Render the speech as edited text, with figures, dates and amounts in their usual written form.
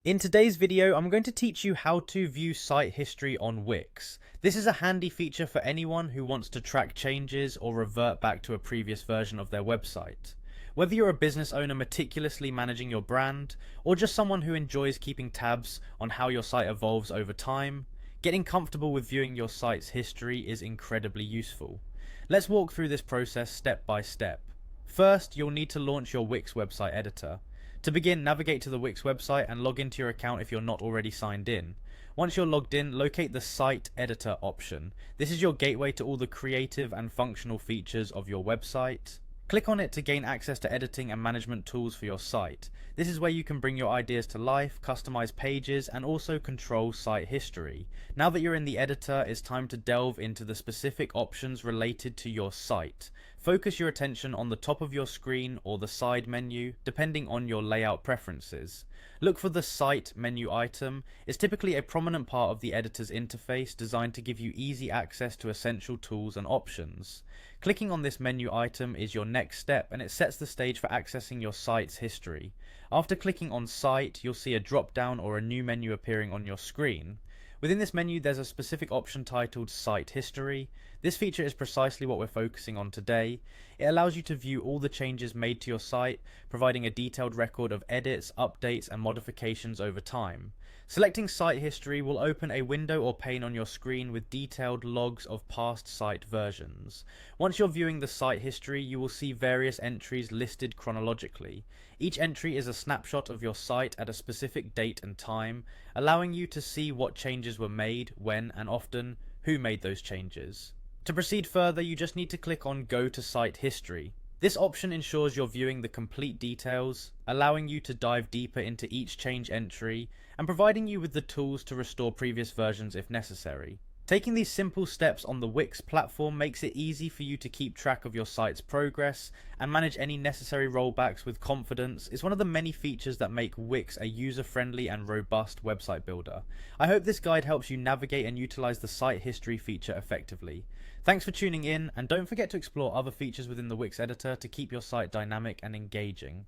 In today's video, I'm going to teach you how to view site history on Wix. This is a handy feature for anyone who wants to track changes or revert back to a previous version of their website. Whether you're a business owner meticulously managing your brand, or just someone who enjoys keeping tabs on how your site evolves over time, getting comfortable with viewing your site's history is incredibly useful. Let's walk through this process step by step. First, you'll need to launch your Wix website editor. To begin, navigate to the Wix website and log into your account if you're not already signed in. Once you're logged in, locate the Site Editor option. This is your gateway to all the creative and functional features of your website. Click on it to gain access to editing and management tools for your site. This is where you can bring your ideas to life, customize pages, and also control site history. Now that you're in the editor, it's time to delve into the specific options related to your site. Focus your attention on the top of your screen or the side menu, depending on your layout preferences. Look for the Site menu item. It's typically a prominent part of the editor's interface, designed to give you easy access to essential tools and options. Clicking on this menu item is your next step, and it sets the stage for accessing your site's history. After clicking on Site, you'll see a drop down or a new menu appearing on your screen. Within this menu, there's a specific option titled Site History. This feature is precisely what we're focusing on today. It allows you to view all the changes made to your site, providing a detailed record of edits, updates, and modifications over time. Selecting Site History will open a window or pane on your screen with detailed logs of past site versions. Once you're viewing the site history, you will see various entries listed chronologically. Each entry is a snapshot of your site at a specific date and time, allowing you to see what changes were made, when, and often who made those changes. To proceed further, you just need to click on Go to Site History. This option ensures you're viewing the complete details, allowing you to dive deeper into each change entry and providing you with the tools to restore previous versions if necessary. Taking these simple steps on the Wix platform makes it easy for you to keep track of your site's progress and manage any necessary rollbacks with confidence. It's one of the many features that make Wix a user-friendly and robust website builder. I hope this guide helps you navigate and utilize the site history feature effectively. Thanks for tuning in, and don't forget to explore other features within the Wix editor to keep your site dynamic and engaging.